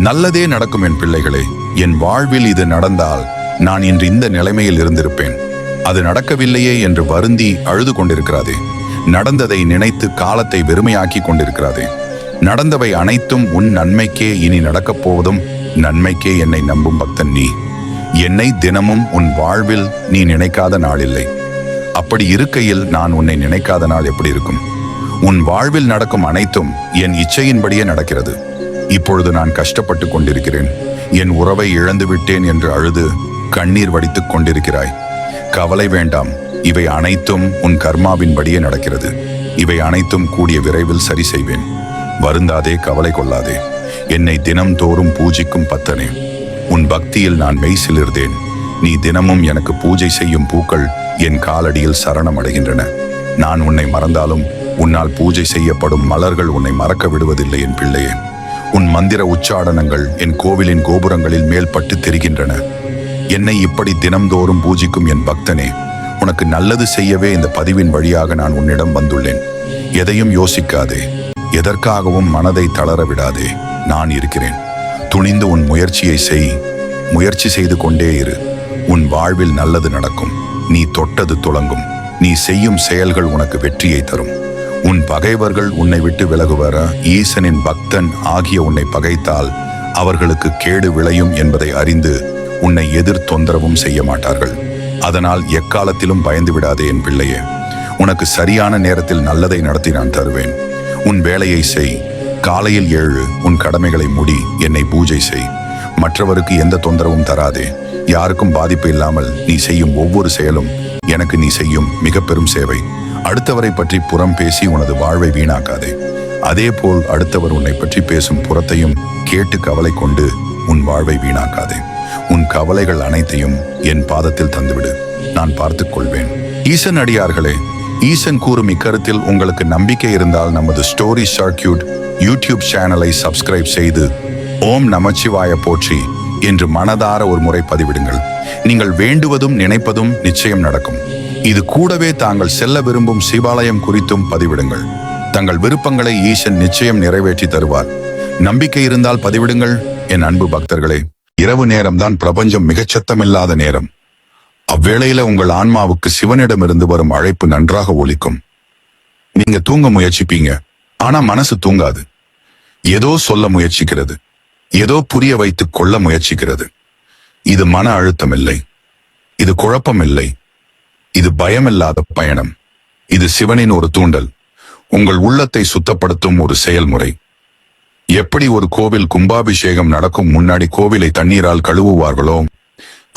நல்லதே நடக்கும் என் பிள்ளைகளே. என் வாழ்வில் இது நடந்தால் நான் இன்று இந்த நிலைமையில் இருந்திருப்பேன். அது நடக்கவில்லையே என்று வருந்தி அழுது கொண்டிருக்கிறாதே. நடந்ததை நினைத்து காலத்தை வெறுமையாக்கி கொண்டிருக்கிறாதே. நடந்தவை அனைத்தும் உன் நன்மைக்கே. இனி நடக்கப் போவதும் நன்மைக்கே. என்னை நம்பும் பக்தன் நீ. என்னை தினமும் உன் வாழ்வில் நீ நினைக்காத நாள் இல்லை. அப்படி இருக்கையில் நான் உன்னை நினைக்காத நாள் எப்படி இருக்கும்? உன் வாழ்வில் நடக்கும் அனைத்தும் என் இச்சையின்படியே நடக்கிறது. இப்பொழுது நான் கஷ்டப்பட்டு கொண்டிருக்கிறேன். என் உறவை இழந்து விட்டேன் என்று அழுது கண்ணீர் வடித்துக் கொண்டிருக்கிறாய். கவலை வேண்டாம். இவை அனைத்தும் உன் கர்மாவின்படியே நடக்கிறது. இவை அனைத்தும் கூடிய விரைவில் சரி செய்வேன். வருந்தாதே, கவலை கொள்ளாதே. என்னை தினம் தோறும் பூஜிக்கும் பக்தனே, உன் பக்தியில் நான் மெய்சிலிர்ந்தேன். நீ தினமும் எனக்கு பூஜை செய்யும் பூக்கள் என் காலடியில் சரணம் அடைகின்றன. நான் உன்னை மறந்தாலும் உன்னால் பூஜை செய்யப்படும் மலர்கள் உன்னை மறக்க விடுவதில்லை என் பிள்ளையே. உன் மந்திர உச்சாடனங்கள் என் கோவிலின் கோபுரங்களில் மேல்பட்டு தெரிகின்றன. என்னை இப்படி தினம்தோறும் பூஜிக்கும் என் பக்தனே, உனக்கு நல்லது செய்யவே இந்த பதிவின் வழியாக நான் உன்னிடம் வந்துள்ளேன். எதையும் யோசிக்காதே, எதற்காகவும் மனதை தளர விடாதே. நான் இருக்கிறேன். துணிந்து உன் முயற்சியை செய். முயற்சி செய்து கொண்டே இரு. உன் வாழ்வில் நல்லது நடக்கும். நீ தொட்டது துளங்கும். நீ செய்யும் செயல்கள் உனக்கு வெற்றியை தரும். உன் பகைவர்கள் உன்னை விட்டு விலகுவர ஈசனின் பக்தன் ஆகிய உன்னை பகைத்தால் அவர்களுக்கு கேடு விளையும் என்பதை அறிந்து உன்னை எதிர் தொந்தரவும் செய்ய மாட்டார்கள். அதனால் எக்காலத்திலும் பயந்து விடாதே என் பிள்ளையே. உனக்கு சரியான நேரத்தில் நல்லதை நடத்தி நான் தருவேன். உன் வேலையை செய். காலையில் எழு. உன் கடமைகளை முடி. என்னை பூஜை செய். மற்றவருக்கு எந்த தொந்தரவும் தராதே. யாருக்கும் பாதிப்பு இல்லாமல் நீ செய்யும் ஒவ்வொரு செயலும் எனக்கு நீ செய்யும் மிக பெரும் சேவை. அடுத்தவரை பற்றி புறம் பேசி உனது வாழ்வை வீணாக்காதே. அதே போல் அடுத்தவர் உன்னை பற்றி பேசும் புறத்தையும் கேட்டு கவலை கொண்டு உன் வாழ்வை வீணாக்காதே. உன் கவலைகள் அனைத்தையும் என் பாதத்தில் தந்துவிடு. நான் பார்த்துக் கொள்வேன். ஈசன் அடியார்களே, ஈசன் கூறும் இக்கருத்தில் உங்களுக்கு நம்பிக்கை இருந்தால் நமது ஸ்டோரி சர்க்கியூட் யூடியூப் சேனலை சப்ஸ்கிரைப் செய்து ஓம் நமச்சிவாய போற்றி என்று மனதார ஒரு முறை பதிவிடுங்கள். நீங்கள் வேண்டுவதும் நினைப்பதும் நிச்சயம் நடக்கும். இது கூடவே தாங்கள் செல்ல விரும்பும் சிவாலயம் குறித்தும் பதிவிடுங்கள். தங்கள் விருப்பங்களை ஈசன் நிச்சயம் நிறைவேற்றி தருவார். நம்பிக்கை இருந்தால் பதிவிடுங்கள். என் அன்பு பக்தர்களே, இரவு நேரம்தான் பிரபஞ்சம் மிகச் சத்தமில்லாத நேரம். அவ்வேளையில உங்கள் ஆன்மாவுக்கு சிவனிடமிருந்து வரும் அழைப்பு நன்றாக ஒலிக்கும். நீங்க தூங்க முயற்சிப்பீங்க, ஆனா மனசு தூங்காது. ஏதோ சொல்ல முயற்சிக்கிறது, ஏதோ புரிய வைத்துக் கொள்ள முயற்சிக்கிறது. இது மன அழுத்தம் இல்லை, இது குழப்பம் இல்லை, இது பயமில்லாத பயணம். இது சிவனின் ஒரு தூண்டல், உங்கள் உள்ளத்தை சுத்தப்படுத்தும் ஒரு செயல்முறை. எப்படி ஒரு கோவில் கும்பாபிஷேகம் நடக்கும் முன்னாடி கோவிலை தண்ணீரால் கழுவுவார்களோ,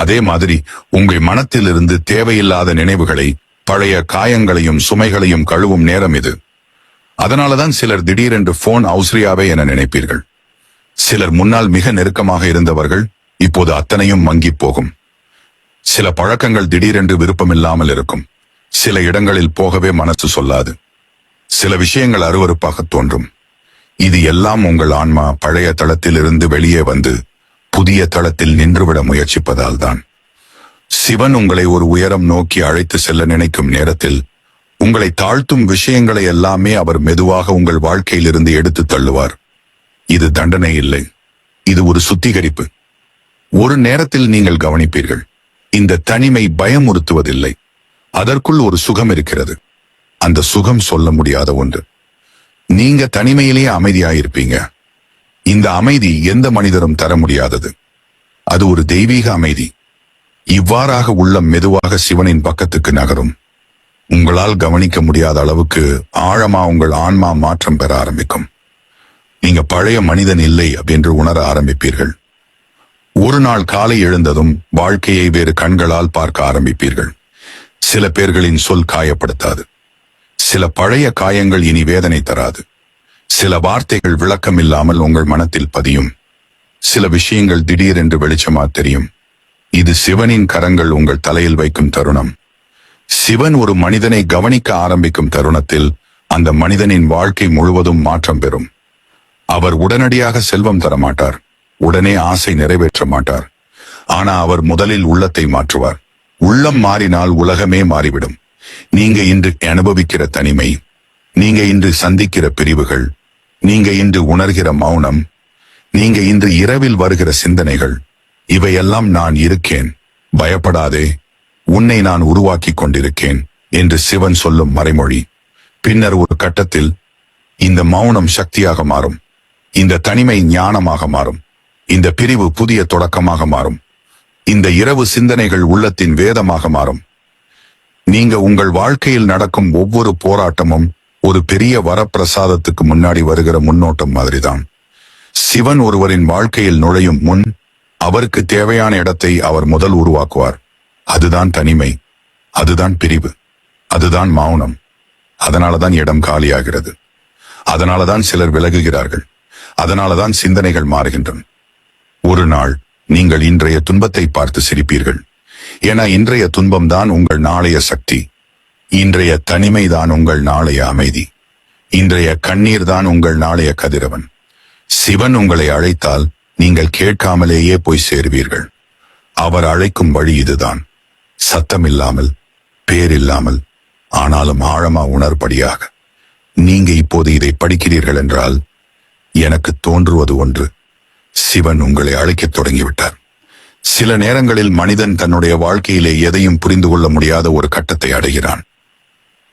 அதே மாதிரி உங்கள் மனத்திலிருந்து தேவையில்லாத நினைவுகளை, பழைய காயங்களையும் சுமைகளையும் கழுவும் நேரம் இது. அதனாலதான் சிலர் திடீரென்று போன் அவுஸ்ரியாவே என நினைப்பீர்கள். சிலர் முன்னால் மிக நெருக்கமாக இருந்தவர்கள் இப்போது அத்தனையும் மங்கி போகும். சில பழக்கங்கள் திடீரென்று விருப்பமில்லாமல் இருக்கும். சில இடங்களில் போகவே மனசு சொல்லாது. சில விஷயங்கள் அருவருப்பாக தோன்றும். இது எல்லாம் உங்கள் ஆன்மா பழைய தளத்தில் இருந்து வெளியே வந்து புதிய தளத்தில் நின்றுவிட முயற்சிப்பதால் தான். சிவன் உங்களை ஒரு உயரம் நோக்கி அழைத்து செல்ல நினைக்கும் நேரத்தில் உங்களை தாழ்த்தும் விஷயங்களை எல்லாமே அவர் மெதுவாக உங்கள் வாழ்க்கையிலிருந்து எடுத்து தள்ளுவார். இது தண்டனை இல்லை, இது ஒரு சுத்திகரிப்பு. ஒரு நேரத்தில் நீங்கள் கவனிப்பீர்கள், இந்த தனிமை பயமுறுத்துவதில்லை. அதற்குள் ஒரு சுகம் இருக்கிறது. அந்த சுகம் சொல்ல முடியாத ஒன்று. நீங்க தனிமையிலேயே அமைதியாயிருப்பீங்க. இந்த அமைதி எந்த மனிதரும் தர முடியாதது. அது ஒரு தெய்வீக அமைதி. இவ்வாறாக உள்ளம் மெதுவாக சிவனின் பக்கத்துக்கு நகரும். உங்களால் கவனிக்க முடியாத அளவுக்கு ஆழமா உங்கள் ஆன்மா மாற்றம் பெற ஆரம்பிக்கும். நீங்க பழைய மனிதன் இல்லை என்று உணர ஆரம்பிப்பீர்கள். ஒரு நாள் காலை எழுந்ததும் வாழ்க்கையை வேறு கண்களால் பார்க்க ஆரம்பிப்பீர்கள். சில பேர்களின் சொல் காயப்படுத்தாது. சில பழைய காயங்கள் இனி வேதனை தராது. சில வார்த்தைகள் விளக்கம் இல்லாமல் உங்கள் மனத்தில் பதியும். சில விஷயங்கள் திடீரென்று வெளிச்சமா தெரியும். இது சிவனின் கரங்கள் உங்கள் தலையில் வைக்கும் தருணம். சிவன் ஒரு மனிதனை கவனிக்க ஆரம்பிக்கும் தருணத்தில் அந்த மனிதனின் வாழ்க்கை முழுவதும் மாற்றம் பெறும். அவர் உடனடியாக செல்வம் தரமாட்டார், உடனே ஆசை நிறைவேற்ற மாட்டார். ஆனா அவர் முதலில் உள்ளத்தை மாற்றுவார். உள்ளம் மாறினால் உலகமே மாறிவிடும். நீங்க இன்று அனுபவிக்கிற தனிமை, நீங்க இன்று சந்திக்கிற பிரிவுகள், நீங்க இன்று உணர்கிற மௌனம், நீங்க இன்று இரவில் வருகிற சிந்தனைகள், இவையெல்லாம் நான் இருக்கேன், பயப்படாதே, உன்னை நான் உருவாக்கிக் கொண்டிருக்கேன் என்று சிவன் சொல்லும் மறைமொழி. பின்னர் ஒரு கட்டத்தில் இந்த மௌனம் சக்தியாக மாறும், இந்த தனிமை ஞானமாக மாறும், இந்த பிரிவு புதிய தொடக்கமாக மாறும், இந்த இரவு சிந்தனைகள் உள்ளத்தின் வேதமாக மாறும். நீங்க உங்கள் வாழ்க்கையில் நடக்கும் ஒவ்வொரு போராட்டமும் ஒரு பெரிய வரப்பிரசாதத்துக்கு முன்னாடி வருகிற முன்னோட்டம் மாதிரிதான். சிவன் ஒருவரின் வாழ்க்கையில் நுழையும் முன் அவருக்கு தேவையான இடத்தை அவர் முதல் உருவாக்குவார். அதுதான் தனிமை, அதுதான் பிரிவு, அதுதான் மௌனம். அதனாலதான் இடம் காலியாகிறது, அதனாலதான் சிலர் விலகுகிறார்கள், அதனாலதான் சிந்தனைகள் மாறுகின்றன. ஒரு நாள் நீங்கள் இன்றைய துன்பத்தை பார்த்து சிரிப்பீர்கள். ஏன்னா இன்றைய துன்பம் தான் உங்கள் நாளைய சக்தி, இன்றைய தனிமை தான் உங்கள் நாளைய அமைதி, இன்றைய கண்ணீர் தான் உங்கள் நாளைய கதிரவன். சிவன் உங்களை அழைத்தால் நீங்கள் கேட்காமலேயே போய் சேருவீர்கள். அவர் அழைக்கும் வழி இதுதான், சத்தமில்லாமல், பேரில்லாமல், ஆனாலும் ஆழமா உணர்படியாக. நீங்க இப்போது இதை படிக்கிறீர்கள் என்றால் எனக்கு தோன்றுவது ஒன்று, சிவன் உங்களை அழைக்கத் தொடங்கிவிட்டார். சில நேரங்களில் மனிதன் தன்னுடைய வாழ்க்கையிலே எதையும் புரிந்து கொள்ள முடியாத ஒரு கட்டத்தை அடைகிறான்.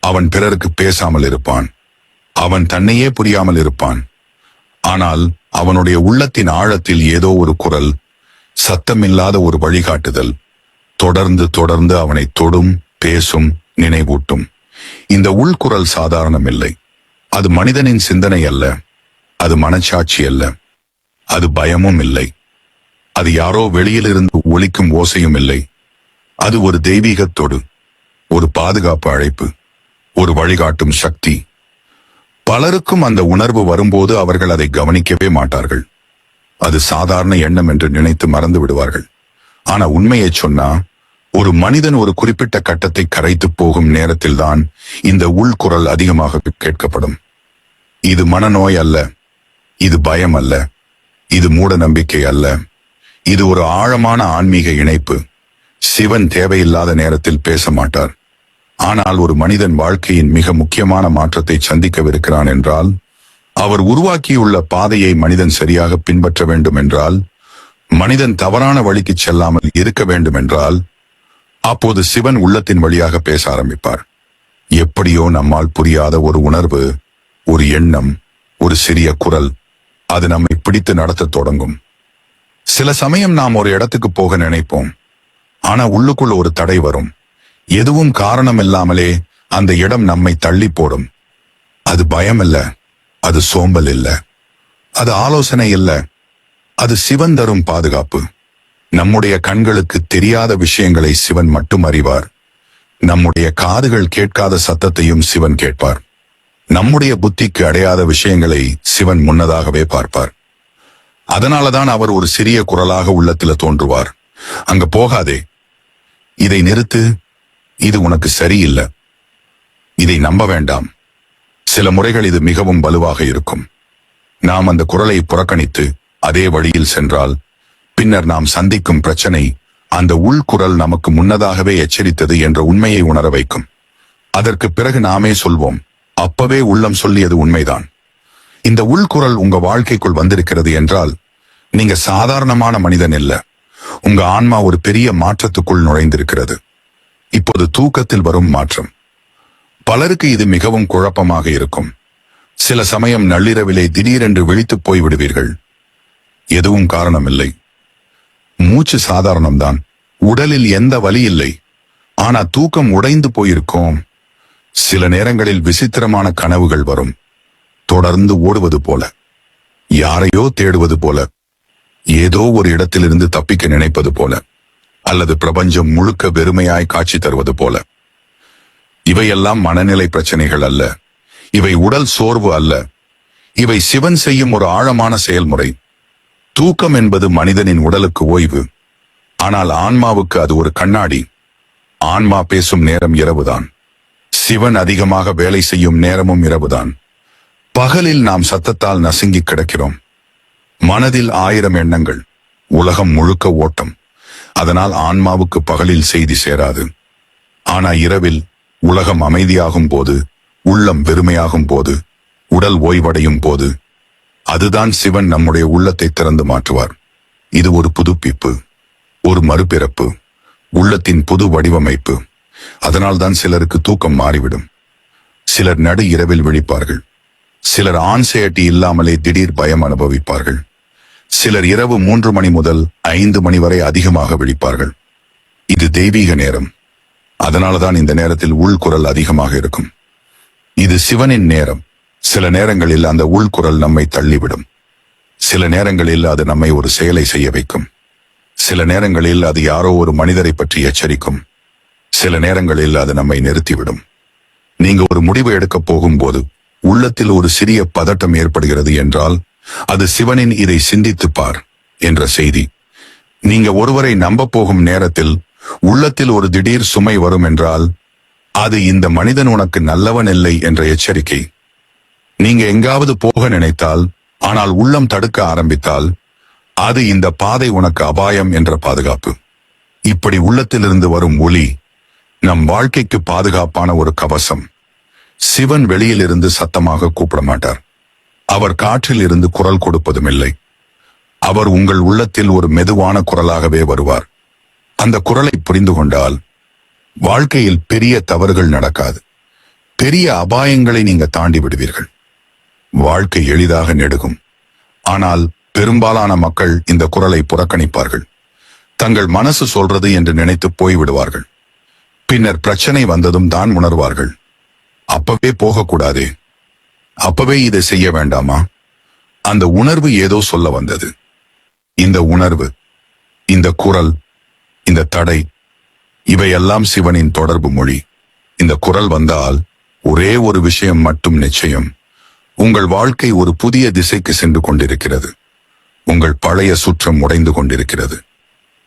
அவன் பிறருக்கு பேசாமல் இருப்பான், அவன் தன்னையே புரியாமல் இருப்பான். ஆனால் அவனுடைய உள்ளத்தின் ஆழத்தில் ஏதோ ஒரு குரல், சத்தமில்லாத ஒரு வழிகாட்டுதல் தொடர்ந்து தொடர்ந்து அவனை தொடும், பேசும், நினைவூட்டும். இந்த உள்குரல் சாதாரணமில்லை. அது மனிதனின் சிந்தனை அல்ல, அது மனச்சாட்சி அல்ல, அது பயமும் இல்லை, அது யாரோ வெளியிலிருந்து ஒலிக்கும் ஓசையும் இல்லை. அது ஒரு தெய்வீகத்தொடு, ஒரு பாதுகாப்பு அழைப்பு, ஒரு வழிகாட்டும் சக்தி. பலருக்கும் அந்த உணர்வு வரும்போது அவர்கள் அதை கவனிக்கவே மாட்டார்கள். அது சாதாரண எண்ணம் என்று நினைத்து மறந்து விடுவார்கள். ஆனா உண்மையை சொன்னா, ஒரு மனிதன் ஒரு குறிப்பிட்ட கட்டத்தை கரைத்து போகும் நேரத்தில்தான் இந்த உள்குரல் அதிகமாக கேட்கப்படும். இது மனநோய் அல்ல, இது பயம் அல்ல, இது மூட நம்பிக்கை அல்ல, இது ஒரு ஆழமான ஆன்மீக இணைப்பு. சிவன் தேவையில்லாத நேரத்தில் பேச மாட்டார். ஆனால் ஒரு மனிதன் வாழ்க்கையின் மிக முக்கியமான மாற்றத்தை சந்திக்கவிருக்கிறான் என்றால், அவர் உருவாக்கியுள்ள பாதையை மனிதன் சரியாக பின்பற்ற வேண்டும் என்றால், மனிதன் தவறான வழிக்கு செல்லாமல் இருக்க வேண்டும் என்றால், அப்போது சிவன் உள்ளத்தின் வழியாக பேச ஆரம்பிப்பார். எப்படியோ நம்மால் புரியாத ஒரு உணர்வு, ஒரு எண்ணம், ஒரு சிறிய குரல், அது நம்மை பிடித்து நடத்த தொடங்கும். சில சமயம் நாம் ஒரு இடத்துக்கு போக நினைப்போம், ஆனா உள்ளுக்குள்ள ஒரு தடை வரும். எதுவும் காரணம் இல்லாமலே அந்த இடம் நம்மை தள்ளி போடும். அது பயம் இல்ல, அது சோம்பல் இல்ல, அது ஆலோசனை இல்ல, அது சிவன் தரும் பாதுகாப்பு. நம்முடைய கண்களுக்கு தெரியாத விஷயங்களை சிவன் மட்டும் அறிவார். நம்முடைய காதுகள் கேட்காத சத்தத்தையும் சிவன் கேட்பார். நம்முடைய புத்திக்கு அடையாத விஷயங்களை சிவன் முன்னதாகவே பார்ப்பார். அதனாலதான் அவர் ஒரு சிறிய குரலாக உள்ளத்துல தோன்றுவார். அங்க போகாதே, இதை நிறுத்து, இது உனக்கு சரியில்லை, இதை நம்ப வேண்டாம். சில முறைகள் இது மிகவும் வலுவாக இருக்கும். நாம் அந்த குரலை புறக்கணித்து அதே வழியில் சென்றால், பின்னர் நாம் சந்திக்கும் பிரச்சனை அந்த உள்குரல் நமக்கு முன்னதாகவே எச்சரித்தது என்ற உண்மையை உணர வைக்கும். அதற்கு பிறகு நாமே சொல்வோம், அப்பவே உள்ளம் சொல்லியது உண்மைதான். இந்த உள்குரல் உங்க வாழ்க்கைக்குள் வந்திருக்கிறது என்றால், நீங்க சாதாரணமான மனிதன் இல்ல, உங்க ஆன்மா ஒரு பெரிய மாற்றத்துக்குள் நுழைந்திருக்கிறது. இப்போது தூக்கத்தில் வரும் மாற்றம். பலருக்கு இது மிகவும் குழப்பமாக இருக்கும். சில சமயம் நள்ளிரவிலே திடீரென்று விழித்துப் போய் விடுவீர்கள். எதுவும் காரணமில்லை, மூச்சு சாதாரணம்தான், உடலில் எந்த வலி இல்லை, ஆனா தூக்கம் உடைந்து போயிருக்கும். சில நேரங்களில் விசித்திரமான கனவுகள் வரும், தொடர்ந்து ஓடுவது போல, யாரையோ தேடுவது போல, ஏதோ ஒரு இடத்திலிருந்து தப்பிக்க நினைப்பது போல, அல்லது பிரபஞ்சம் முழுக்க வெறுமையாய் காட்சி தருவது போல. இவையெல்லாம் மனநிலை பிரச்சனைகள் அல்ல, இவை உடல் சோர்வு அல்ல, இவை சிவன் செய்யும் ஒரு ஆழமான செயல்முறை. தூக்கம் என்பது மனிதனின் உடலுக்கு ஓய்வு, ஆனால் ஆன்மாவுக்கு அது ஒரு கண்ணாடி. ஆன்மா பேசும் நேரம் இரவுதான், சிவன் அதிகமாக வேலை செய்யும் நேரமும் இரவுதான். பகலில் நாம் சத்தத்தால் நசுங்கி கிடக்கிறோம், மனதில் 1000 எண்ணங்கள், உலகம் முழுக்க ஓட்டம். அதனால் ஆன்மாவுக்கு பகலில் செய்தி சேராது. ஆனா இரவில் உலகம் அமைதியாகும் போது, உள்ளம் வெறுமையாகும் போது, உடல் ஓய்வடையும் போது, அதுதான் சிவன் நம்முடைய உள்ளத்தை திறந்து மாற்றுவார். இது ஒரு புதுப்பிப்பு, ஒரு மறுபிறப்பு, உள்ளத்தின் புது வடிவமைப்பு. அதனால்தான் சிலருக்கு தூக்கம் மாறிவிடும். சிலர் நடு இரவில் விழிப்பார்கள். சிலர் ஆன்சைட்டி இல்லாமலே திடீர் பயம் அனுபவிப்பார்கள். சிலர் இரவு 3 மணி முதல் 5 மணி வரை அதிகமாக விழிப்பார்கள். இது தெய்வீக நேரம். அதனால்தான் இந்த நேரத்தில் உள்குரல் அதிகமாக இருக்கும். இது சிவனின் நேரம். சில நேரங்களில் அந்த உள்குரல் நம்மை தள்ளிவிடும். சில நேரங்களில் அது நம்மை ஒரு செயலை செய்ய வைக்கும். சில நேரங்களில் அது யாரோ ஒரு மனிதரை பற்றி எச்சரிக்கும். சில நேரங்களில் அது நம்மை நிறுத்திவிடும். நீங்க ஒரு முடிவு எடுக்க போகும்போது உள்ளத்தில் ஒரு சிறிய பதட்டம் ஏற்படுகிறது என்றால் அது சிவனின் இதை சிந்தித்துப் பார் என்ற செய்தி. நீங்க ஒருவரை நம்ப போகும் நேரத்தில் உள்ளத்தில் ஒரு திடீர் சுமை வரும் என்றால் அது இந்த மனிதன் உனக்கு நல்லவன் இல்லை என்ற எச்சரிக்கை. நீங்க எங்காவது போக நினைத்தால் ஆனால் உள்ளம் தடுக்க ஆரம்பித்தால் அது இந்த பாதை உனக்கு அபாயம் என்ற பாதுகாப்பு. இப்படி உள்ளத்திலிருந்து வரும் ஒலி நம் வாழ்க்கைக்கு பாதுகாப்பான ஒரு கவசம். சிவன் வெளியிலிருந்து சத்தமாக கூப்பிட மாட்டார். அவர் காற்றில் இருந்து குரல் கொடுப்பதும் இல்லை. அவர் உங்கள் உள்ளத்தில் ஒரு மெதுவான குரலாகவே வருவார். அந்த குரலை புரிந்து கொண்டால் வாழ்க்கையில் பெரிய தவறுகள் நடக்காது. பெரிய அபாயங்களை நீங்க தாண்டி விடுவீர்கள். வாழ்க்கை எளிதாக நெடுகும். ஆனால் பெரும்பாலான மக்கள் இந்த குரலை புறக்கணிப்பார்கள். தங்கள் மனசு சொல்றது என்று நினைத்து போய்விடுவார்கள். பின்னர் பிரச்சனை வந்ததும் தான் உணர்வார்கள். அப்பவே போகக்கூடாதே, அப்பவே இதை செய்ய வேண்டாமா? அந்த உணர்வு ஏதோ சொல்ல வந்தது. இந்த உணர்வு, இந்த குரல், இந்த தடை, இவையெல்லாம் சிவனின் தொடர்பு மொழி. இந்த குரல் வந்தால் ஒரே ஒரு விஷயம் மட்டும் நிச்சயம். உங்கள் வாழ்க்கை ஒரு புதிய திசைக்கு சென்று கொண்டிருக்கிறது. உங்கள் பழைய சுற்றம் உடைந்து கொண்டிருக்கிறது.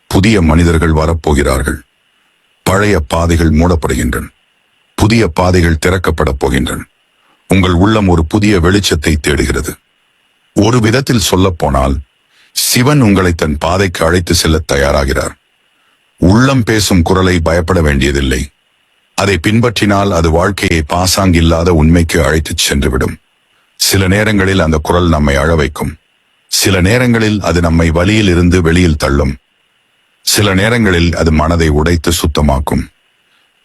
புதிய மனிதர்கள் வரப்போகிறார்கள். பழைய பாதைகள் மூடப்படுகின்றன. புதிய பாதைகள் திறக்கப்படப் போகின்றன. உங்கள் உள்ளம் ஒரு புதிய வெளிச்சத்தை தேடுகிறது. ஒரு விதத்தில் சொல்லப்போனால் சிவன் உங்களை தன் பாதைக்கு அழைத்து செல்ல தயாராகிறார். உள்ளம் பேசும் குரலை பயப்பட வேண்டியதில்லை. அதை பின்பற்றினால் அது வாழ்க்கையை பாசாங்கில்லாத உண்மைக்கு அழைத்துச் சென்றுவிடும். சில நேரங்களில் அந்த குரல் நம்மை அழ வைக்கும். சில நேரங்களில் அது நம்மை வலியில் இருந்து வெளியில் தள்ளும். சில நேரங்களில் அது மனதை உடைத்து சுத்தமாக்கும்.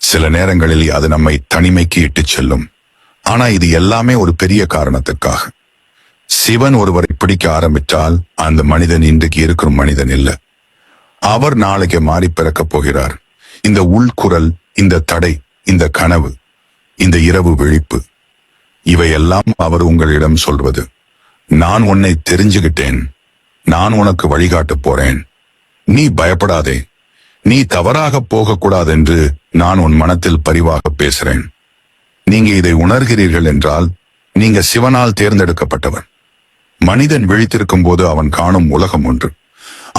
சில நேரங்களில் அது நம்மை தனிமைக்கு இட்டுச் செல்லும். ஆனா இது எல்லாமே ஒரு பெரிய காரணத்துக்காக. சிவன் ஒருவரை பிடிக்க ஆரம்பித்தால் அந்த மனிதன் இன்றைக்கு இருக்கிற மனிதன் இல்ல. அவர் நாளைக்கு மாறி பிறக்கப் போகிறார். இந்த உள்குரல், இந்த தடை, இந்த கனவு, இந்த இரவு விழிப்பு, இவையெல்லாம் அவர் உங்களிடம் சொல்வது. நான் உன்னை தெரிஞ்சுகிட்டேன். நான் உனக்கு வழிகாட்டப் போறேன். நீ பயப்படாதே. நீ தவறாக போகக்கூடாதென்று நான் உன் மனத்தில் பரிவாக பேசுறேன். நீங்க இதை உணர்கிறீர்கள் என்றால் நீங்க சிவனால் தேர்ந்தெடுக்கப்பட்டவன். மனிதன் விழித்திருக்கும் போது அவன் காணும் உலகம் ஒன்று.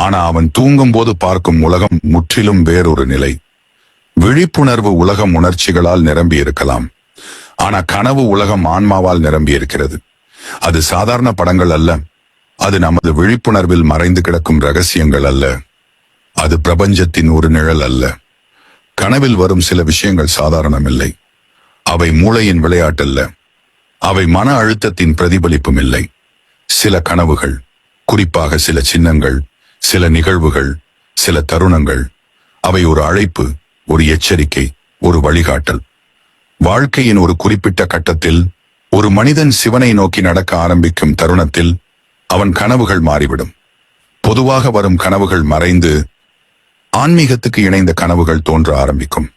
ஆனா அவன் தூங்கும் போது பார்க்கும் உலகம் முற்றிலும் வேறொரு நிலை. விழிப்புணர்வு உலகம் உணர்ச்சிகளால் நிரம்பி இருக்கலாம். ஆனா கனவு உலகம் ஆன்மாவால் நிரம்பி இருக்கிறது. அது சாதாரண படங்கள் அல்ல. அது நமது விழிப்புணர்வில் மறைந்து கிடக்கும் ரகசியங்கள் அல்ல. அது பிரபஞ்சத்தின் ஒரு நிழல் அல்ல. கனவில் வரும் சில விஷயங்கள் சாதாரணமில்லை. அவை மூளையின் விளையாட்டல்ல. அவை மன அழுத்தத்தின் பிரதிபலிப்பும் இல்லை. சில கனவுகள், குறிப்பாக சில சின்னங்கள், சில நிகழ்வுகள், சில தருணங்கள், அவை ஒரு அழைப்பு, ஒரு எச்சரிக்கை, ஒரு வழிகாட்டல். வாழ்க்கையின் ஒரு குறிப்பிட்ட கட்டத்தில் ஒரு மனிதன் சிவனை நோக்கி நடக்க ஆரம்பிக்கும் தருணத்தில் அவன் கனவுகள் மாறிவிடும். பொதுவாக வரும் கனவுகள் மறைந்து ஆன்மீகத்துக்கு இணைந்த கனவுகள் தோன்ற ஆரம்பிக்கும்.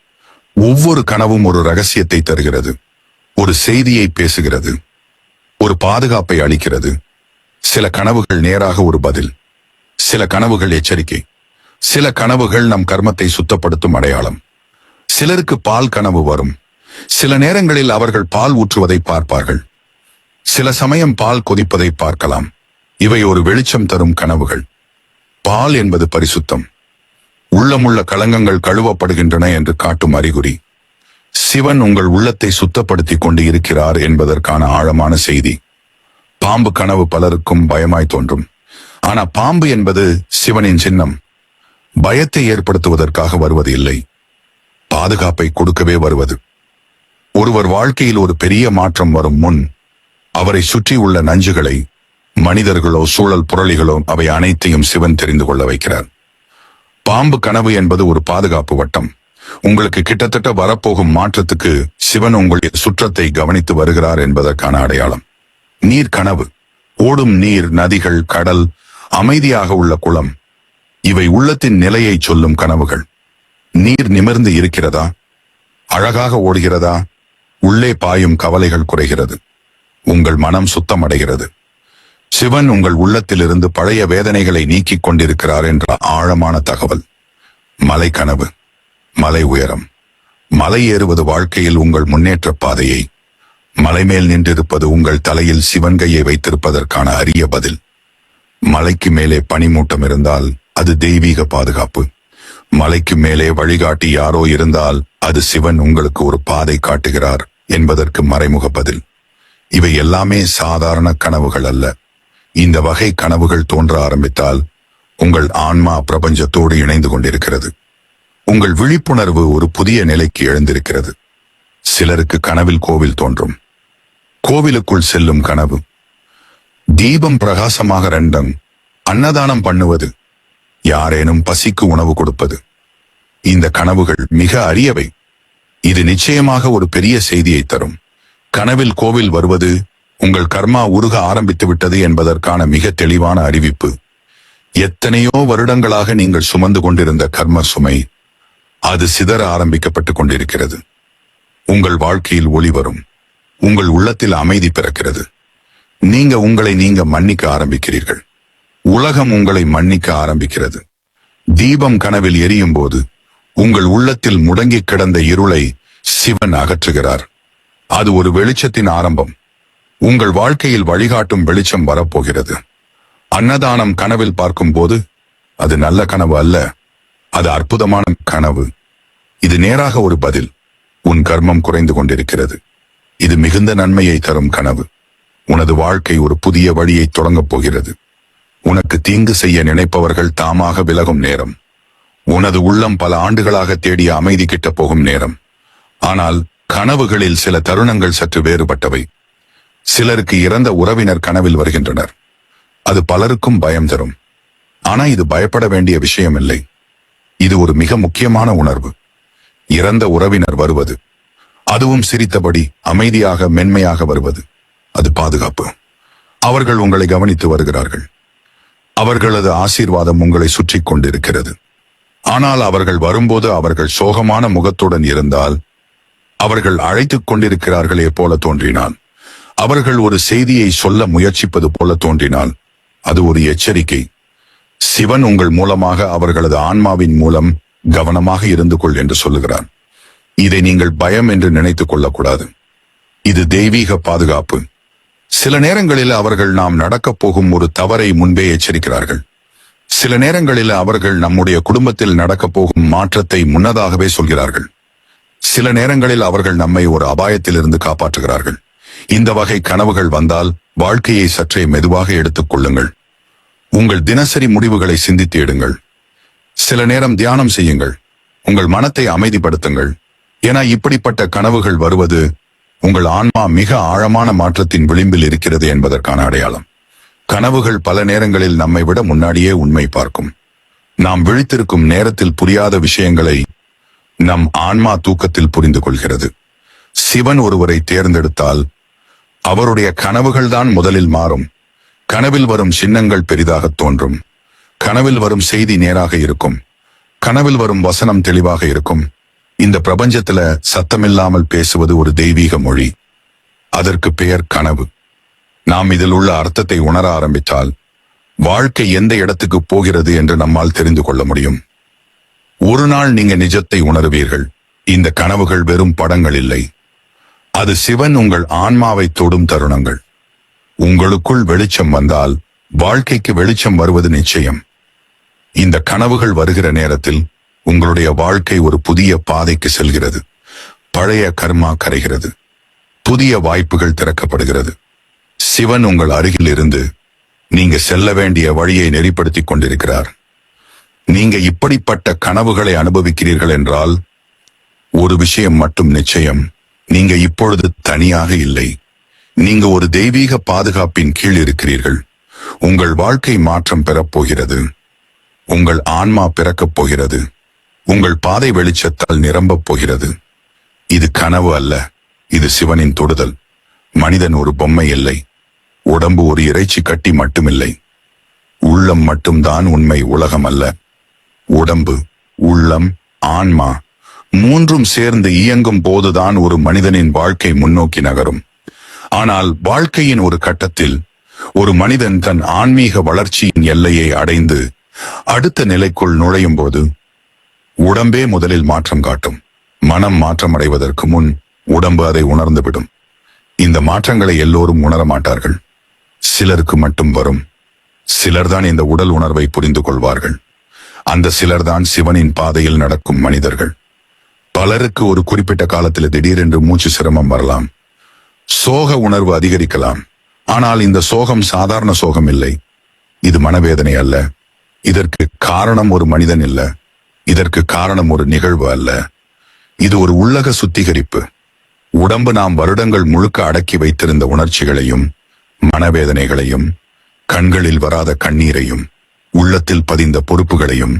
ஒவ்வொரு கனவும் ஒரு ரகசியத்தை தருகிறது, ஒரு செய்தியை பேசுகிறது, ஒரு பாதுகாப்பை அளிக்கிறது. சில கனவுகள் நேராக ஒரு பதில், சில கனவுகள் எச்சரிக்கை, சில கனவுகள் நம் கர்மத்தை சுத்தப்படுத்தும் அடையாளம். சிலருக்கு பால் கனவு வரும். சில நேரங்களில் அவர்கள் பால் ஊற்றுவதை பார்ப்பார்கள். சில சமயம் பால் கொதிப்பதை பார்க்கலாம். இவை ஒரு வெளிச்சம் தரும் கனவுகள். பால் என்பது பரிசுத்தம். உள்ளமுள்ள களங்கங்கள் கழுவப்படுகின்றன என்று காட்டும் அறிகுறி. சிவன் உங்கள் உள்ளத்தை சுத்தப்படுத்திக் கொண்டு இருக்கிறார் என்பதற்கான ஆழமான செய்தி. பாம்பு கனவு பலருக்கும் பயமாய் தோன்றும். ஆனா பாம்பு என்பது சிவனின் சின்னம். பயத்தை ஏற்படுத்துவதற்காக வருவது இல்லை, பாதுகாப்பை கொடுக்கவே வருவது. ஒருவர் வாழ்க்கையில் ஒரு பெரிய மாற்றம் வரும் முன் அவரை சுற்றி உள்ள நஞ்சுகளை, மனிதர்களோ சூழல் புரளிகளோ அவை அனைத்தையும் சிவன் தெரிந்து கொள்ள வைக்கிறார். பாம்பு கனவு என்பது ஒரு பாதுகாப்பு வட்டம். உங்களுக்கு கிட்டத்தட்ட வரப்போகும் மாற்றத்துக்கு சிவன் உங்களுடைய சுற்றத்தை கவனித்து வருகிறார் என்பதற்கான அடையாளம். நீர் கனவு. ஓடும் நீர், நதிகள், கடல், அமைதியாக உள்ள குளம், இவை உள்ளத்தின் நிலையை சொல்லும் கனவுகள். நீர் நிமிர்ந்து இருக்கிறதா? அழகாக ஓடுகிறதா? உள்ளே பாயும் கவலைகள் குறைகிறது. உங்கள் மனம் சுத்தமடைகிறது. சிவன் உங்கள் உள்ளத்திலிருந்து பழைய வேதனைகளை நீக்கிக் கொண்டிருக்கிறார் என்ற ஆழமான தகவல். மலை கனவு. மலை உயரம். மலை ஏறுவது வாழ்க்கையில் உங்கள் முன்னேற்ற பாதையை. மலை மேல் நின்றிருப்பது உங்கள் தலையில் சிவன் கையை வைத்திருப்பதற்கான அரிய பதில். மலைக்கு மேலே பனிமூட்டம் இருந்தால் அது தெய்வீக பாதுகாப்பு. மலைக்கு மேலே வழிகாட்டி யாரோ இருந்தால் அது சிவன் உங்களுக்கு ஒரு பாதை காட்டுகிறார் என்பதற்கு மறைமுக பதில். இவை எல்லாமே சாதாரண கனவுகள் அல்ல. இந்த வகை கனவுகள் தோன்ற ஆரம்பித்தால் உங்கள் ஆன்மா பிரபஞ்சத்தோடு இணைந்து கொண்டிருக்கிறது. உங்கள் விழிப்புணர்வு ஒரு புதிய நிலைக்கு எழுந்திருக்கிறது. சிலருக்கு கனவில் கோவில் தோன்றும். கோவிலுக்குள் செல்லும் கனவு. தீபம் பிரகாசமாக ரெண்டம். அன்னதானம் பண்ணுவது. யாரேனும் பசிக்கு உணவு கொடுப்பது. இந்த கனவுகள் மிக அரியவை. இது நிச்சயமாக ஒரு பெரிய செய்தியை தரும். கனவில் கோவில் வருவது உங்கள் கர்மா உருக ஆரம்பித்து விட்டது என்பதற்கான மிக தெளிவான அறிவிப்பு. எத்தனையோ வருடங்களாக நீங்கள் சுமந்து கொண்டிருந்த கர்ம சுமை அது சிதற ஆரம்பிக்கப்பட்டுக் கொண்டிருக்கிறது. உங்கள் வாழ்க்கையில் ஒளி வரும். உங்கள் உள்ளத்தில் அமைதி பிறக்கிறது. நீங்க மன்னிக்க ஆரம்பிக்கிறீர்கள். உலகம் உங்களை மன்னிக்க ஆரம்பிக்கிறது. தீபம் கனவில் எரியும் போது உங்கள் உள்ளத்தில் முடங்கி கிடந்த இருளை சிவன் அகற்றுகிறார். அது ஒரு வெளிச்சத்தின் ஆரம்பம். உங்கள் வாழ்க்கையில் வழிகாட்டும் வெளிச்சம் வரப்போகிறது. அன்னதானம் கனவில் பார்க்கும் போது அது நல்ல கனவு அல்ல, அது அற்புதமான கனவு. இது நேராக ஒரு பதில். உன் கர்மம் குறைந்து கொண்டிருக்கிறது. இது மிகுந்த நன்மையை தரும் கனவு. உனது வாழ்க்கை ஒரு புதிய வழியை தொடங்கப் போகிறது. உனக்கு தீங்கு செய்ய நினைப்பவர்கள் தாமாக விலகும் நேரம். உனது உள்ளம் பல ஆண்டுகளாக தேடிய அமைதி கிட்ட போகும் நேரம். ஆனால் கனவுகளில் சில தருணங்கள் சற்று வேறுபட்டவை. சிலருக்கு இறந்த உறவினர் கனவில் வருகின்றனர். அது பலருக்கும் பயம் தரும். ஆனா இது பயப்பட வேண்டிய விஷயம் இல்லை. இது ஒரு மிக முக்கியமான உணர்வு. இறந்த உறவினர் வருவது, அதுவும் சிரித்தபடி அமைதியாக மென்மையாக வருவது, அது பாதுகாப்பு. அவர்கள் உங்களை கவனித்து வருகிறார்கள். அவர்களது ஆசீர்வாதம் உங்களை சுற்றி கொண்டிருக்கிறது. ஆனால் அவர்கள் வரும்போது அவர்கள் சோகமான முகத்துடன் இருந்தால், அவர்கள் அழைத்துக் கொண்டிருக்கிறார்களே போல தோன்றினால், அவர்கள் ஒரு செய்தியை சொல்ல முயற்சிப்பது போல தோன்றினால், அது ஒரு எச்சரிக்கை. சிவன் உங்கள் மூலமாக அவர்களது ஆன்மாவின் மூலம் கவனமாக இருந்து கொள் என்று சொல்லுகிறார். இதை நீங்கள் பயம் என்று நினைத்துக் கொள்ளக்கூடாது. இது தெய்வீக பாதுகாப்பு. சில நேரங்களில் அவர்கள் நாம் நடக்கப் போகும் ஒரு தவறை முன்பே எச்சரிக்கிறார்கள். சில நேரங்களில் அவர்கள் நம்முடைய குடும்பத்தில் நடக்கப் போகும் மாற்றத்தை முன்னதாகவே சொல்கிறார்கள். சில நேரங்களில் அவர்கள் நம்மை ஒரு அபாயத்திலிருந்து காப்பாற்றுகிறார்கள். இந்த வகை கனவுகள் வந்தால் வாழ்க்கையை சற்றே மெதுவாக எடுத்துக் கொள்ளுங்கள். உங்கள் தினசரி முடிவுகளை சிந்தித்து எடுங்கள். சில நேரம் தியானம் செய்யுங்கள். உங்கள் மனத்தை அமைதிப்படுத்துங்கள். ஏன்னா இப்படிப்பட்ட கனவுகள் வருவது உங்கள் ஆன்மா மிக ஆழமான மாற்றத்தின் விளிம்பில் இருக்கிறது என்பதற்கான அடையாளம். கனவுகள் பல நேரங்களில் நம்மை விட முன்னாடியே உண்மை பார்க்கும். நாம் விழித்திருக்கும் நேரத்தில் புரியாத விஷயங்களை நம் ஆன்மா தூக்கத்தில் புரிந்து கொள்கிறது. சிவன் ஒருவரை தேர்ந்தெடுத்தால் அவருடைய கனவுகள் தான் முதலில் மாறும். கனவில் வரும் சின்னங்கள் பெரிதாக தோன்றும். கனவில் வரும் செய்தி நேராக இருக்கும். கனவில் வரும் வசனம் தெளிவாக இருக்கும். இந்த பிரபஞ்சத்துல சத்தமில்லாமல் பேசுவது ஒரு தெய்வீக மொழி. அதற்கு பெயர் கனவு. நாம் இதில் உள்ள அர்த்தத்தை உணர ஆரம்பித்தால் வாழ்க்கை எந்த இடத்துக்கு போகிறது என்று நம்மால் தெரிந்து கொள்ள முடியும். ஒரு நாள் நீங்க நிஜத்தை உணர்வீர்கள். இந்த கனவுகள் வெறும் படங்கள் இல்லை. அது சிவன் உங்கள் ஆன்மாவை தொடும் தருணங்கள். உங்களுக்குள் வெளிச்சம் வந்தால் வாழ்க்கைக்கு வெளிச்சம் வருவது நிச்சயம். இந்த கனவுகள் வருகிற நேரத்தில் உங்களுடைய வாழ்க்கை ஒரு புதிய பாதைக்கு செல்கிறது. பழைய கர்மா கரைகிறது. புதிய வாய்ப்புகள் திறக்கப்படுகிறது. சிவன் உங்கள் அருகில் இருந்து நீங்க செல்ல வேண்டிய வழியை நெறிப்படுத்திக் கொண்டிருக்கிறார். நீங்க இப்படிப்பட்ட கனவுகளை அனுபவிக்கிறீர்கள் என்றால் ஒரு விஷயம் மட்டும் நிச்சயம், நீங்க இப்பொழுது தனியாக இல்லை. நீங்க ஒரு தெய்வீக பாதுகாப்பின் கீழ் இருக்கிறீர்கள். உங்கள் வாழ்க்கை மாற்றம் பெறப்போகிறது. உங்கள் ஆன்மா பிறக்கப் போகிறது. உங்கள் பாதை வெளிச்சத்தால் நிரம்பப் போகிறது. இது கனவு அல்ல, இது சிவனின் தொடுதல். மனிதன் ஒரு பொம்மை இல்லை. உடம்பு ஒரு இறைச்சி கட்டி மட்டுமில்லை. உள்ளம் மட்டும்தான் உண்மை, உலகம் அல்ல. உடம்பு, உள்ளம், ஆன்மா மூன்றும் சேர்ந்து இயங்கும் போதுதான் ஒரு மனிதனின் வாழ்க்கை முன்னோக்கி நகரும். ஆனால் வாழ்க்கையின் ஒரு கட்டத்தில் ஒரு மனிதன் தன் ஆன்மீக வளர்ச்சியின் எல்லையை அடைந்து அடுத்த நிலைக்குள் நுழையும் போது உடம்பே முதலில் மாற்றம் காட்டும். மனம் மாற்றமடைவதற்கு முன் உடம்பு அதை உணர்ந்துவிடும். இந்த மாற்றங்களை எல்லோரும் உணர மாட்டார்கள். சிலருக்கு மட்டும் வரும். சிலர்தான் இந்த உடல் உணர்வை புரிந்து கொள்வார்கள். அந்த சிலர்தான் சிவனின் பாதையில் நடக்கும் மனிதர்கள். பலருக்கு ஒரு குறிப்பிட்ட காலத்தில் திடீரென்று மூச்சு சிரமம் வரலாம். சோக உணர்வு அதிகரிக்கலாம். ஆனால் இந்த சோகம் சாதாரண சோகம் இல்லை. இது மனவேதனை அல்ல. இதற்கு காரணம் ஒரு மனிதன் இல்ல. இதற்கு காரணம் ஒரு நிகழ்வு அல்ல. இது ஒரு உள்ளக சுத்திகரிப்பு. உடம்பு நாம் வருடங்கள் முழுக்க அடக்கி வைத்திருந்த உணர்ச்சிகளையும் மனவேதனைகளையும், கண்களில் வராத கண்ணீரையும், உள்ளத்தில் பதிந்த பொறுப்புகளையும்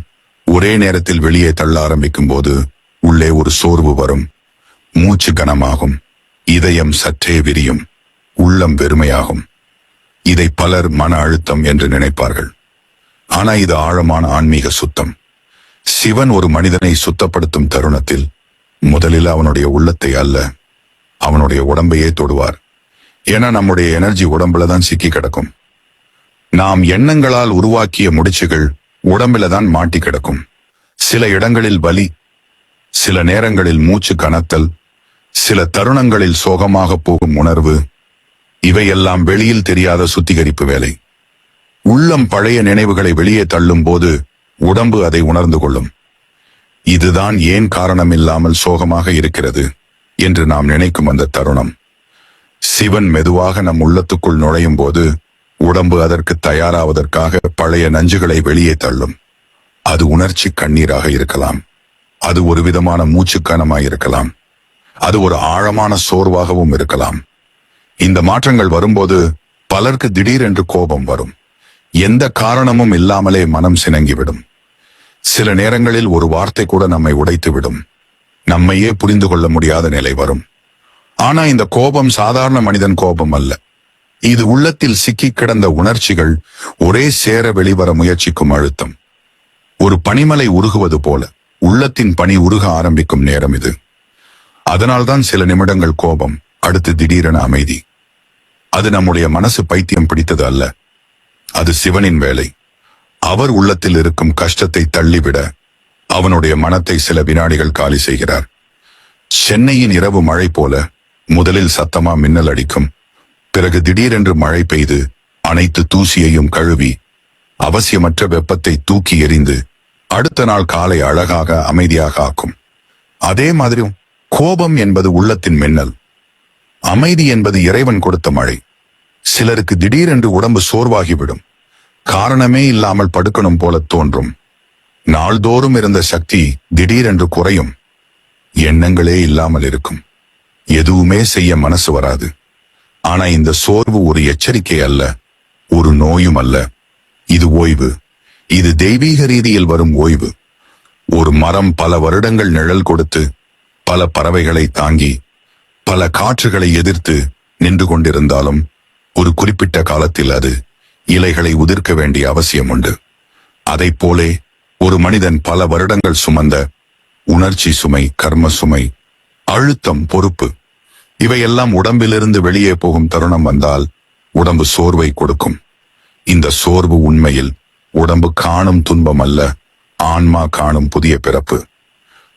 ஒரே நேரத்தில் வெளியே தள்ள ஆரம்பிக்கும் போது உள்ளே ஒரு சோர்வு வரும். மூச்சு கனமாகும். இதயம் சற்றே விரியும். உள்ளம் வெறுமையாகும். இதை பலர் மன அழுத்தம் என்று நினைப்பார்கள். ஆனா இது ஆழமான ஆன்மீக சுத்தம். சிவன் ஒரு மனிதனை சுத்தப்படுத்தும் தருணத்தில் முதலில் அவனுடைய உள்ளத்தை அல்ல, அவனுடைய உடம்பையே தொடுவார். ஏன்னா நம்முடைய எனர்ஜி உடம்புல தான் சிக்கி கிடக்கும். நாம் எண்ணங்களால் உருவாக்கிய முடிச்சுகள் உடம்புல தான் மாட்டி கிடக்கும். சில இடங்களில் வலி, சில நேரங்களில் மூச்சு கனத்தல், சில தருணங்களில் சோகமாக போகும் உணர்வு. இவையெல்லாம் வெளியில் தெரியாத சுத்திகரிப்பு வேலை. உள்ளம் பழைய நினைவுகளை வெளியே தள்ளும் போது உடம்பு அதை உணர்ந்து கொள்ளும். இதுதான் ஏன் காரணமில்லாமல் சோகமாக இருக்கிறது என்று நாம் நினைக்கும் அந்த தருணம். சிவன் மெதுவாக நம் உள்ளத்துக்குள் நுழையும் போது உடம்பு அதற்கு தயாராவதற்காக பழைய நஞ்சுகளை வெளியே தள்ளும். அது உணர்ச்சி கண்ணீராக இருக்கலாம். அது ஒரு விதமான மூச்சுக்கனமாயிருக்கலாம். அது ஒரு ஆழமான சோர்வாகவும் இருக்கலாம். இந்த மாற்றங்கள் வரும்போது பலருக்கு திடீரென்று கோபம் வரும். எந்த காரணமும் இல்லாமலே மனம் சினங்கிவிடும். சில நேரங்களில் ஒரு வார்த்தை கூட நம்மை உடைத்துவிடும். நம்மையே புரிந்து கொள்ள முடியாத நிலை வரும். ஆனா இந்த கோபம் சாதாரண மனிதன் கோபம் அல்ல. இது உள்ளத்தில் சிக்கி கிடந்த உணர்ச்சிகள் ஒரே சேர வெளிவர முயற்சிக்கும் அழுத்தம். ஒரு பனிமலை உருகுவது போல உள்ளத்தின் பனி உருக ஆரம்பிக்கும் நேரம் இது. அதனால்தான் சில நிமிடங்கள் கோபம், அடுத்து திடீரென அமைதி. அது நம்முடைய மனசு பைத்தியம் பிடித்தது அல்ல. அது சிவனின் வேலை. அவர் உள்ளத்தில் இருக்கும் கஷ்டத்தை தள்ளிவிட அவனுடைய மனத்தை சில வினாடிகள் காலி செய்கிறார். சென்னையின் இரவு மழை போல முதலில் சத்தமா மின்னல் அடிக்கும். பிறகு திடீரென்று மழை பெய்து அனைத்து தூசியையும் கழுவி அவசியமற்ற வெப்பத்தை தூக்கி எறிந்து அடுத்த நாள் காலை அழகாக அமைதியாக ஆக்கும். அதே மாதிரி கோபம் என்பது உள்ளத்தின் மின்னல். அமைதி என்பது இறைவன் கொடுத்த மழை. சிலருக்கு திடீரென்று உடம்பு சோர்வாகிவிடும். காரணமே இல்லாமல் படுக்கணும் போல தோன்றும். நாள்தோறும் இருந்த சக்தி திடீரென்று குறையும். எண்ணங்களே இல்லாமல் இருக்கும். எதுவுமே செய்ய மனசு வராது. ஆனா இந்த சோர்வு ஒரு எச்சரிக்கை அல்ல, ஒரு நோயும் அல்ல. இது ஓய்வு. இது தெய்வீக ரீதியில் வரும் ஓய்வு. ஒரு மரம் பல வருடங்கள் நிழல் கொடுத்து, பல பறவைகளை தாங்கி, பல காற்றுகளை எதிர்த்து நின்று கொண்டிருந்தாலும் ஒரு குறிப்பிட்ட காலத்தில் அது இலைகளை உதிர்க்க வேண்டிய அவசியம் உண்டு. அதைப் போலே ஒரு மனிதன் பல வருடங்கள் சுமந்த உணர்ச்சி சுமை, கர்ம சுமை, அழுத்தம், பொறுப்பு, இவையெல்லாம் உடம்பிலிருந்து வெளியே போகும் தருணம் வந்தால் உடம்பு சோர்வை கொடுக்கும். இந்த சோர்வு உண்மையில் உடம்பு காணும் துன்பம் அல்ல, ஆன்மா காணும் புதிய பிறப்பு.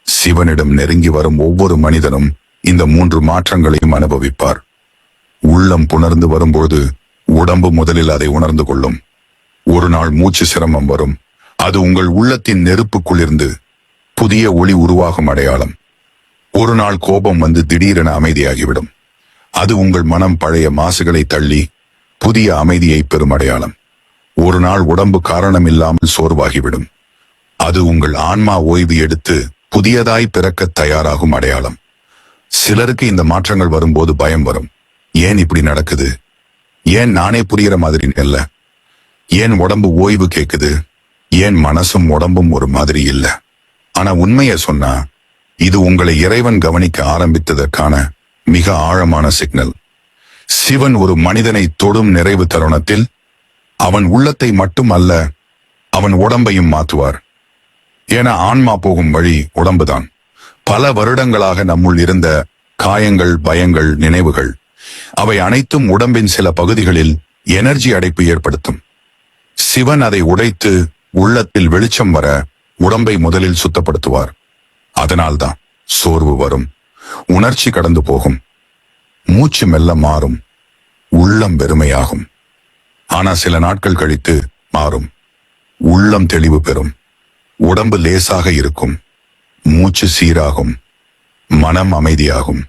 சிவனிடம் நெருங்கி வரும் ஒவ்வொரு மனிதனும் இந்த 3 மாற்றங்களையும் அனுபவிப்பார். உள்ளம் புணர்ந்து வரும்போது உடம்பு முதலில் அதை உணர்ந்து கொள்ளும். ஒரு நாள் மூச்சு சிரமம் வரும். அது உங்கள் உள்ளத்தின் நெருப்பு குளிர்ந்து புதிய ஒளி உருவாகும் அடையாளம். ஒரு நாள் கோபம் வந்து திடீரென அமைதியாகிவிடும். அது உங்கள் மனம் பழைய மாசுகளை தள்ளி புதிய அமைதியை பெறும் அடையாளம். ஒரு நாள் உடம்பு காரணம் இல்லாமல் சோர்வாகிவிடும். அது உங்கள் ஆன்மா ஓய்வு எடுத்து புதியதாய் பிறக்க தயாராகும் அடையாளம். சிலருக்கு இந்த மாற்றங்கள் வரும்போது பயம் வரும். ஏன் இப்படி நடக்குது? ஏன் நானே புரிகிற மாதிரி இல்ல? ஏன் உடம்பு ஓய்வு கேக்குது, ஏன் மனசும் உடம்பும் ஒரு மாதிரி இல்ல? ஆனா உண்மைய சொன்னா இது உங்களை இறைவன் கவனிக்க ஆரம்பித்ததற்கான மிக ஆழமான சிக்னல். சிவன் ஒரு மனிதனை தொடும் நிறைவு தருணத்தில் அவன் உள்ளத்தை மட்டும் அல்ல, அவன் உடம்பையும் மாற்றுவார். ஏன்னா ஆன்மா போகும் வழி உடம்புதான். பல வருடங்களாக நம்முள் இருந்த காயங்கள், பயங்கள், நினைவுகள், அவை அனைத்தும் உடம்பின் சில பகுதிகளில் எனர்ஜி அடைப்பு ஏற்படுத்தும். சிவன் அதை உடைத்து உள்ளத்தில் வெளிச்சம் வர உடம்பை முதலில் சுத்தப்படுத்துவார். அதனால்தான் சோர்வு வரும், உணர்ச்சி கடந்து போகும், மூச்சு மெல்ல மாறும், உள்ளம் வெறுமையாகும். ஆனா சில நாட்கள் கழித்து மாறும். உள்ளம் தெளிவு பெறும், உடம்பு லேசாக இருக்கும், மூச்சு சீராகும், மனம் அமைதியாகும்,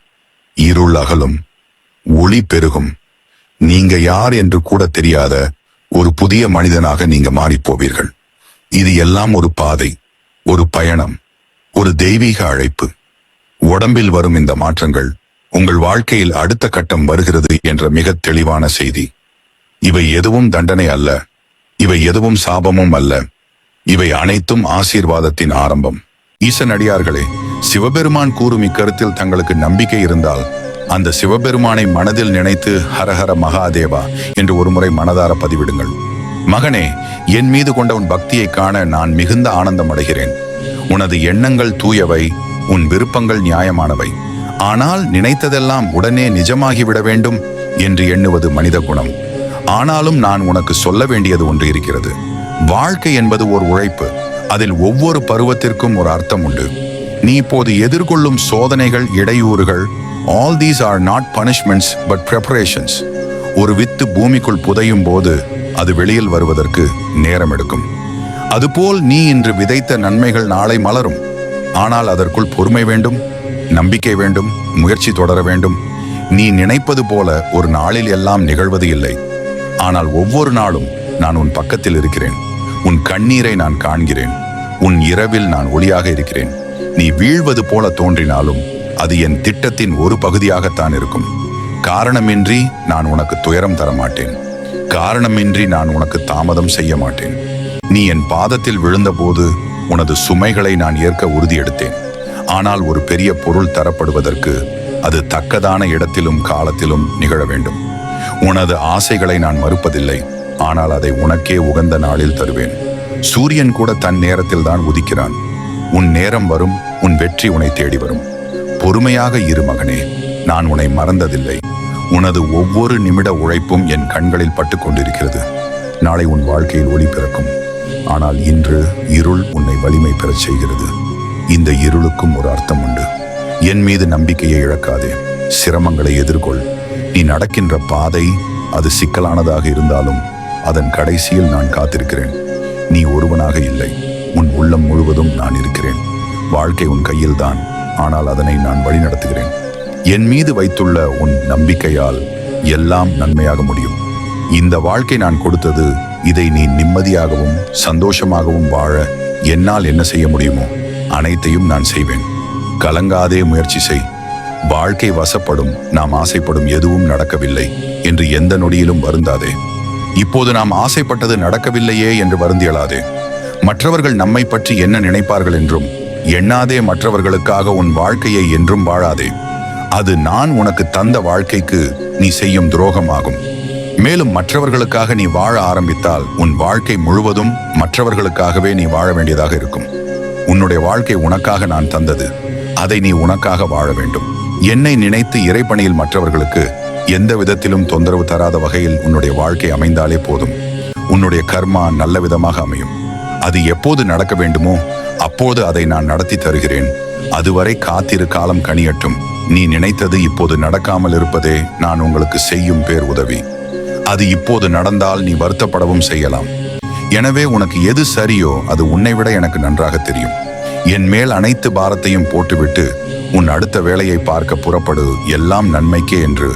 இருள் அகலும், ஒளி பெருகும். நீங்க யார் என்று கூட தெரியாத ஒரு புதிய மனிதனாக நீங்க மாறிப் போவீர்கள். இது எல்லாம் ஒரு பாதை, ஒரு பயணம், ஒரு தெய்வீக அழைப்பு. உடம்பில் வரும் இந்த மாற்றங்கள் உங்கள் வாழ்க்கையில் அடுத்த கட்டம் வருகிறது என்ற மிக தெளிவான செய்தி. இவை எதுவும் தண்டனை அல்ல, இவை எதுவும் சாபமும் அல்ல, இவை அனைத்தும் ஆசீர்வாதத்தின் ஆரம்பம். ஈசன் அடியார்களே, சிவபெருமான் கூறும் இக்கருத்தில் தங்களுக்கு நம்பிக்கை இருந்தால் அந்த சிவபெருமானை மனதில் நினைத்து ஹரஹர மகாதேவா என்று ஒருமுறை மனதார பதிவிடுங்கள். மகனே, என் மீது கொண்ட உன் பக்தியை காண நான் மிகுந்த ஆனந்தம் அடைகிறேன். உனது எண்ணங்கள் தூயவை, உன் விருப்பங்கள் நியாயமானவை. ஆனால் நினைத்ததெல்லாம் உடனே நிஜமாகிவிட வேண்டும் என்று எண்ணுவது மனித குணம். ஆனாலும் நான் உனக்கு சொல்ல வேண்டியது ஒன்று இருக்கிறது. வாழ்க்கை என்பது ஒரு உழைப்பு. அதில் ஒவ்வொரு பருவத்திற்கும் ஒரு அர்த்தம் உண்டு. நீ இப்போது எதிர்கொள்ளும் சோதனைகள், இடையூறுகள், all these are not punishments but preparations. ஒரு வித்து பூமிக்குள் புதையும் போது அது வெளியில் வருவதற்கு நேரம் எடுக்கும். அதுபோல் நீ இன்று விதைத்த நன்மைகள் நாளை மலரும். ஆனால் அதற்குள் பொறுமை வேண்டும், நம்பிக்கை வேண்டும், முயற்சி தொடர வேண்டும். நீ நினைப்பது போல ஒரு நாளில் எல்லாம் நிகழ்வது இல்லை. ஆனால் ஒவ்வொரு நாளும் நான் உன் பக்கத்தில் இருக்கிறேன். உன் கண்ணீரை நான் காண்கிறேன். உன் இரவில் நான் ஒளியாக இருக்கிறேன். நீ வீழ்வது போல தோன்றினாலும் அது என் திட்டத்தின் ஒரு பகுதியாகத்தான் இருக்கும். காரணமின்றி நான் உனக்கு துயரம் தர மாட்டேன். காரணமின்றி நான் உனக்கு தாமதம் செய்ய மாட்டேன். நீ என் பாதத்தில் விழுந்தபோது உனது சுமைகளை நான் ஏற்க உறுதியெடுத்தேன். ஆனால் ஒரு பெரிய பொருள் தரப்படுவதற்கு அது தக்கதான இடத்திலும் காலத்திலும் நிகழ வேண்டும். உனது ஆசைகளை நான் மறுப்பதில்லை, ஆனால் அதை உனக்கே உகந்த நாளில் தருவேன். சூரியன் கூட தன் நேரத்தில் தான் உதிக்கிறான். உன் நேரம் வரும், உன் வெற்றி உன்னை தேடி வரும். பொறுமையாக இரு மகனே, நான் உன்னை மறந்ததில்லை. உனது ஒவ்வொரு நிமிட உழைப்பும் என் கண்களில் பட்டு கொண்டிருக்கிறது. நாளை உன் வாழ்க்கையில் ஒளி பிறக்கும். ஆனால் இன்று இருள் உன்னை வலிமை பெறச் செய்கிறது. இந்த இருளுக்கும் ஒரு அர்த்தம் உண்டு. என் மீது நம்பிக்கையை இழக்காதே. சிரமங்களை எதிர்கொள். நீ நடக்கின்ற பாதை அது சிக்கலானதாக இருந்தாலும் அதன் கடைசியில் நான் காத்திருக்கிறேன். நீ ஒருவனாக இல்லை, உன் உள்ளம் முழுவதும் நான் இருக்கிறேன். வாழ்க்கை உன் கையில்தான், ஆனால் அதனை நான் வழிநடத்துகிறேன். என் மீது வைத்துள்ள உன் நம்பிக்கையால் எல்லாம் நன்மையாக முடியும். இந்த வாழ்க்கை நான் கொடுத்தது, இதை நீ நிம்மதியாகவும் சந்தோஷமாகவும் வாழ என்னால் என்ன செய்ய முடியுமோ அனைத்தையும் நான் செய்வேன். கலங்காதே, முயற்சி செய். வாழ்க்கை வசப்படும், நாம் ஆசைப்படும் எதுவும் நடக்கவில்லை என்று எந்த நொடியிலும் வருந்தாதே. இப்போது நாம் ஆசைப்பட்டது நடக்கவில்லையே என்று வருந்தியலாதே. மற்றவர்கள் நம்மை பற்றி என்ன நினைப்பார்கள் என்றும் எண்ணாதே. மற்றவர்களுக்காக உன் வாழ்க்கையை என்றும் வாழாதே. அது நான் உனக்கு தந்த வாழ்க்கைக்கு நீ செய்யும் துரோகமாகும். மேலும் மற்றவர்களுக்காக நீ வாழ ஆரம்பித்தால் உன் வாழ்க்கை முழுவதும் மற்றவர்களுக்காகவே நீ வாழ வேண்டியதாக இருக்கும். உன்னுடைய வாழ்க்கை உனக்காக நான் தந்தது, அதை நீ உனக்காக வாழ வேண்டும். என்னை நினைத்து இறைப்பணியில் மற்றவர்களுக்கு எந்த விதத்திலும் தொந்தரவு தராத வகையில் உன்னுடைய வாழ்க்கை அமைந்தாலே போதும். உன்னுடைய கர்மா நல்ல விதமாக அமையும். அது எப்போது நடக்க வேண்டுமோ அப்போது அதை நான் நடத்தி தருகிறேன். அதுவரை காத்திரு, காலம் கனியட்டும். நீ நினைத்தது இப்போது நடக்காமல் இருப்பதே நான் உங்களுக்கு செய்யும் பேர் உதவி. அது இப்போது நடந்தால் நீ வருத்தப்படவும் செய்யலாம். எனவே உனக்கு எது சரியோ அது உன்னை விட எனக்கு நன்றாக தெரியும். என் மேல் அனைத்து பாரத்தையும் போட்டுவிட்டு உன் அடுத்த வேலையை பார்க்க புறப்படு. எல்லாம் நன்மைக்கே என்று